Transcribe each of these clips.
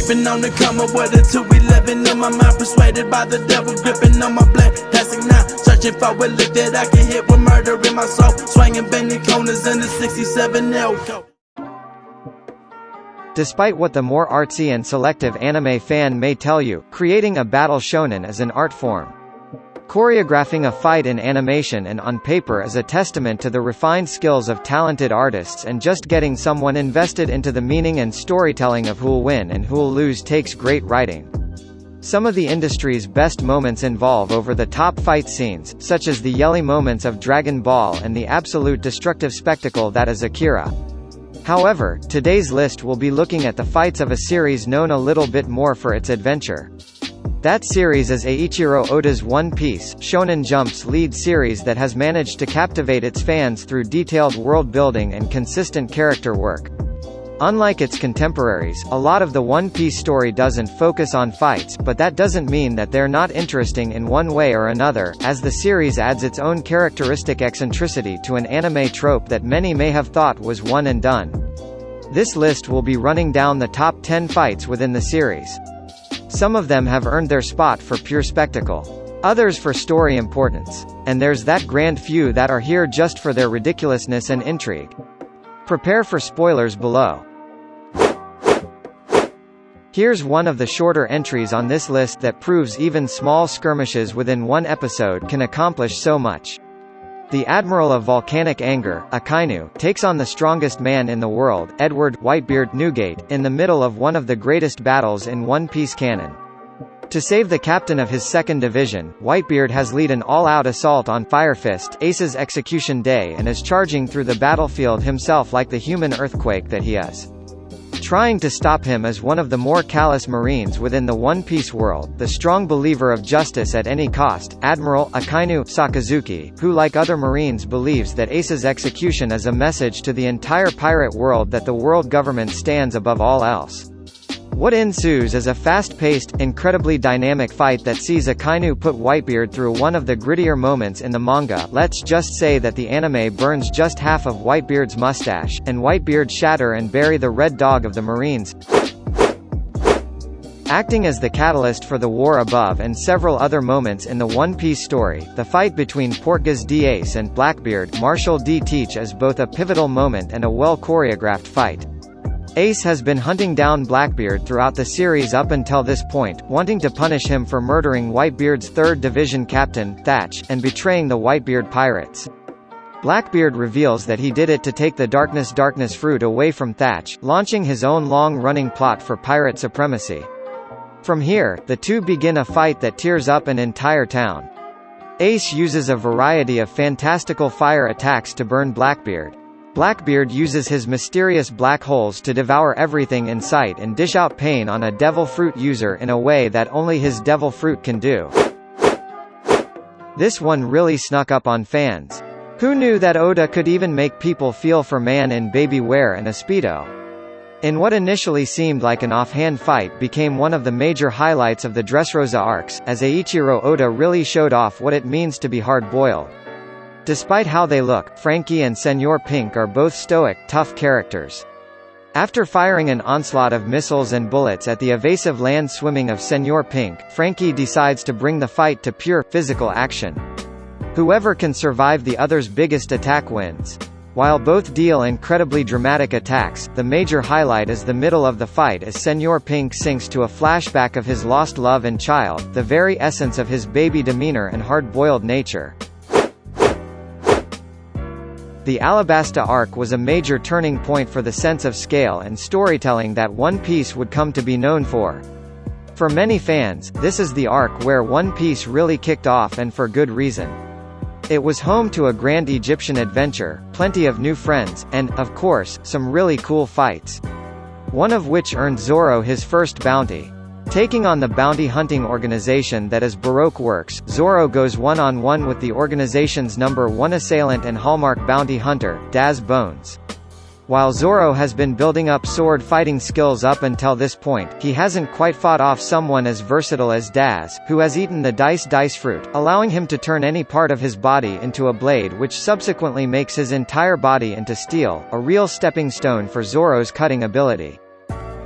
Creeping on the corner with a 211 in my mind, persuaded by the devil, gripping on my black plastic now. Searching for a lick that I can hit with murder in my soul. Swinging bending corners in the 67 Elko. Despite what the more artsy and selective anime fan may tell you, creating a battle shonen is an art form. Choreographing a fight in animation and on paper is a testament to the refined skills of talented artists, and just getting someone invested into the meaning and storytelling of who'll win and who'll lose takes great writing. Some of the industry's best moments involve over-the-top fight scenes, such as the yelly moments of Dragon Ball and the absolute destructive spectacle that is Akira. However, today's list will be looking at the fights of a series known a little bit more for its adventure. That series is Eiichiro Oda's One Piece, Shounen Jump's lead series that has managed to captivate its fans through detailed world building and consistent character work. Unlike its contemporaries, a lot of the One Piece story doesn't focus on fights, but that doesn't mean that they're not interesting in one way or another, as the series adds its own characteristic eccentricity to an anime trope that many may have thought was one and done. This list will be running down the top 10 fights within the series. Some of them have earned their spot for pure spectacle. Others for story importance. And there's that grand few that are here just for their ridiculousness and intrigue. Prepare for spoilers below. Here's one of the shorter entries on this list that proves even small skirmishes within one episode can accomplish so much. The Admiral of Volcanic Anger, AKAINU, takes on the strongest man in the world, Edward "Whitebeard" Newgate, in the middle of one of the greatest battles in One Piece canon. To save the captain of his 2nd Division, Whitebeard has led an all-out assault on Firefist, Ace's execution day, and is charging through the battlefield himself like the human earthquake that he is. Trying to stop him is one of the more callous Marines within the One Piece world, the strong believer of justice at any cost, Admiral AKAINU Sakazuki, who like other Marines believes that Ace's execution is a message to the entire pirate world that the world government stands above all else. What ensues is a fast-paced, incredibly dynamic fight that sees AKAINU put Whitebeard through one of the grittier moments in the manga. Let's just say that the anime burns just half of Whitebeard's mustache, and Whitebeard shatter and bury the red dog of the Marines. Acting as the catalyst for the war above and several other moments in the One Piece story, the fight between Portgas D. Ace and Blackbeard, Marshall D. Teach, is both a pivotal moment and a well-choreographed fight. Ace has been hunting down Blackbeard throughout the series up until this point, wanting to punish him for murdering Whitebeard's 3rd Division captain, Thatch, and betraying the Whitebeard pirates. Blackbeard reveals that he did it to take the darkness fruit away from Thatch, launching his own long-running plot for pirate supremacy. From here, the two begin a fight that tears up an entire town. Ace uses a variety of fantastical fire attacks to burn Blackbeard. Blackbeard uses his mysterious black holes to devour everything in sight and dish out pain on a devil fruit user in a way that only his devil fruit can do. This one really snuck up on fans. Who knew that Oda could even make people feel for man in baby wear and a Speedo? In what initially seemed like an offhand fight became one of the major highlights of the Dressrosa arcs, as Eiichiro Oda really showed off what it means to be hard-boiled. Despite how they look, Frankie and Senor Pink are both stoic, tough characters. After firing an onslaught of missiles and bullets at the evasive land swimming of Senor Pink, Frankie decides to bring the fight to pure, physical action. Whoever can survive the other's biggest attack wins. While both deal incredibly dramatic attacks, the major highlight is the middle of the fight as Senor Pink sinks to a flashback of his lost love and child, the very essence of his baby demeanor and hard-boiled nature. The Alabasta arc was a major turning point for the sense of scale and storytelling that One Piece would come to be known for. For many fans, this is the arc where One Piece really kicked off, and for good reason. It was home to a grand Egyptian adventure, plenty of new friends, and, of course, some really cool fights. One of which earned Zoro his first bounty. Taking on the bounty hunting organization that is Baroque Works, Zoro goes one-on-one with the organization's #1 assailant and hallmark bounty hunter, Daz Bones. While Zoro has been building up sword fighting skills up until this point, he hasn't quite fought off someone as versatile as Daz, who has eaten the dice fruit, allowing him to turn any part of his body into a blade, which subsequently makes his entire body into steel, a real stepping stone for Zoro's cutting ability.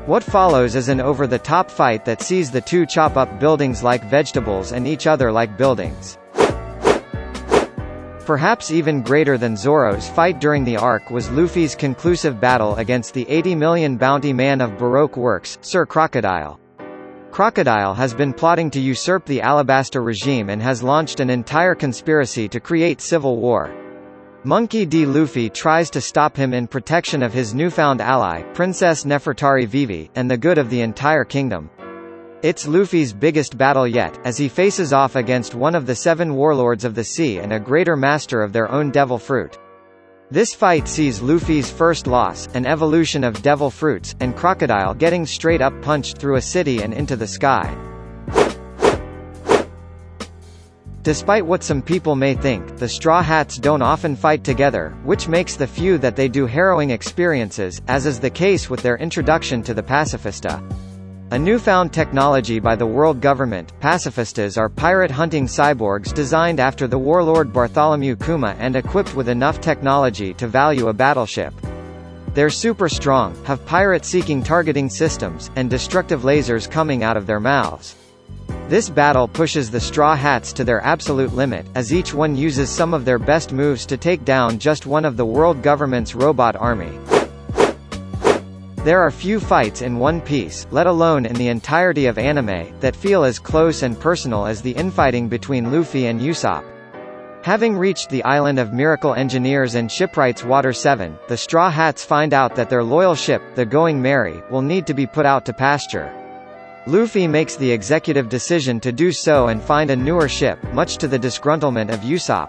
What follows is an over-the-top fight that sees the two chop up buildings like vegetables and each other like buildings. Perhaps even greater than Zoro's fight during the arc was Luffy's conclusive battle against the 80 million bounty man of Baroque works, Sir Crocodile. Crocodile has been plotting to usurp the Alabasta regime and has launched an entire conspiracy to create civil war. Monkey D. Luffy tries to stop him in protection of his newfound ally, Princess Nefertari Vivi, and the good of the entire kingdom. It's Luffy's biggest battle yet, as he faces off against one of the 7 warlords of the sea and a greater master of their own devil fruit. This fight sees Luffy's first loss, an evolution of devil fruits, and Crocodile getting straight up punched through a city and into the sky. Despite what some people may think, the Straw Hats don't often fight together, which makes the few that they do harrowing experiences, as is the case with their introduction to the Pacifista. A newfound technology by the world government, pacifistas are pirate-hunting cyborgs designed after the warlord Bartholomew Kuma and equipped with enough technology to value a battleship. They're super strong, have pirate-seeking targeting systems, and destructive lasers coming out of their mouths. This battle pushes the Straw Hats to their absolute limit, as each one uses some of their best moves to take down just one of the world government's robot army. There are few fights in One Piece, let alone in the entirety of anime, that feel as close and personal as the infighting between Luffy and Usopp. Having reached the island of Miracle Engineers and Shipwrights Water 7, the Straw Hats find out that their loyal ship, the Going Merry, will need to be put out to pasture. Luffy makes the executive decision to do so and find a newer ship, much to the disgruntlement of Usopp.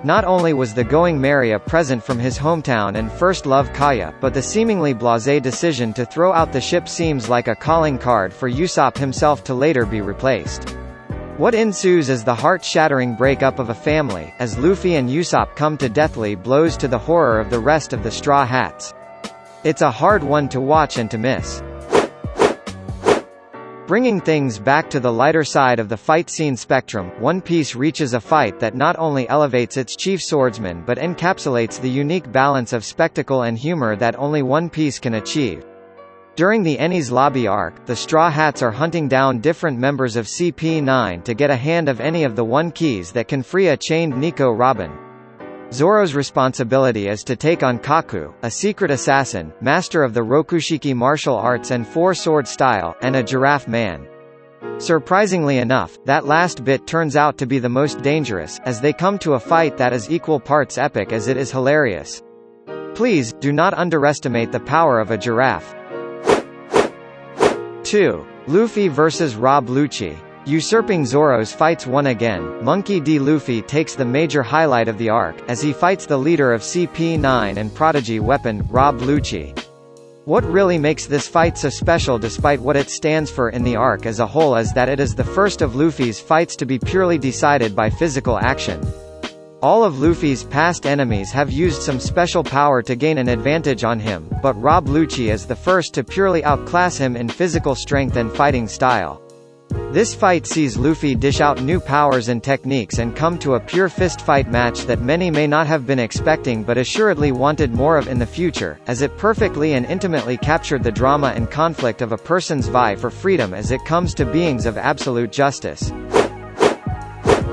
Not only was the Going Merry a present from his hometown and first love Kaya, but the seemingly blasé decision to throw out the ship seems like a calling card for Usopp himself to later be replaced. What ensues is the heart-shattering breakup of a family, as Luffy and Usopp come to deathly blows to the horror of the rest of the Straw Hats. It's a hard one to watch and to miss. Bringing things back to the lighter side of the fight scene spectrum, One Piece reaches a fight that not only elevates its chief swordsman but encapsulates the unique balance of spectacle and humor that only One Piece can achieve. During the Enies Lobby arc, the Straw Hats are hunting down different members of CP9 to get a hand of any of the One Keys that can free a chained Nico Robin. Zoro's responsibility is to take on Kaku, a secret assassin, master of the Rokushiki martial arts and four-sword style, and a giraffe man. Surprisingly enough, that last bit turns out to be the most dangerous, as they come to a fight that is equal parts epic as it is hilarious. Please, do not underestimate the power of a giraffe. 2. Luffy vs. Rob Lucci. Usurping Zoro's fights one again, Monkey D. Luffy takes the major highlight of the arc, as he fights the leader of CP9 and prodigy weapon, Rob Lucci. What really makes this fight so special despite what it stands for in the arc as a whole is that it is the first of Luffy's fights to be purely decided by physical action. All of Luffy's past enemies have used some special power to gain an advantage on him, but Rob Lucci is the first to purely outclass him in physical strength and fighting style. This fight sees Luffy dish out new powers and techniques and come to a pure fist fight match that many may not have been expecting but assuredly wanted more of in the future, as it perfectly and intimately captured the drama and conflict of a person's vie for freedom as it comes to beings of absolute justice.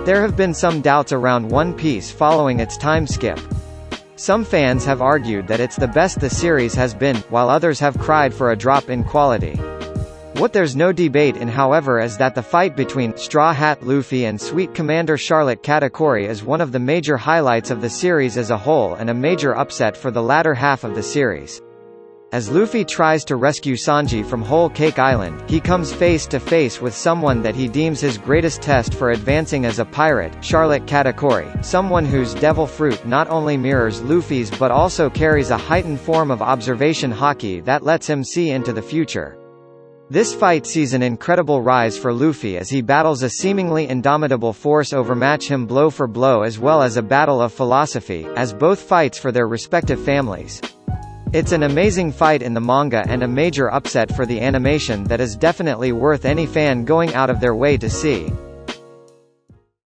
There have been some doubts around One Piece following its time skip. Some fans have argued that it's the best the series has been, while others have cried for a drop in quality. What there's no debate in however is that the fight between Straw Hat Luffy and Sweet Commander Charlotte Katakuri is one of the major highlights of the series as a whole and a major upset for the latter half of the series. As Luffy tries to rescue Sanji from Whole Cake Island, he comes face to face with someone that he deems his greatest test for advancing as a pirate, Charlotte Katakuri, someone whose devil fruit not only mirrors Luffy's but also carries a heightened form of observation haki that lets him see into the future. This fight sees an incredible rise for Luffy as he battles a seemingly indomitable force overmatch him blow for blow as well as a battle of philosophy, as both fights for their respective families. It's an amazing fight in the manga and a major upset for the animation that is definitely worth any fan going out of their way to see.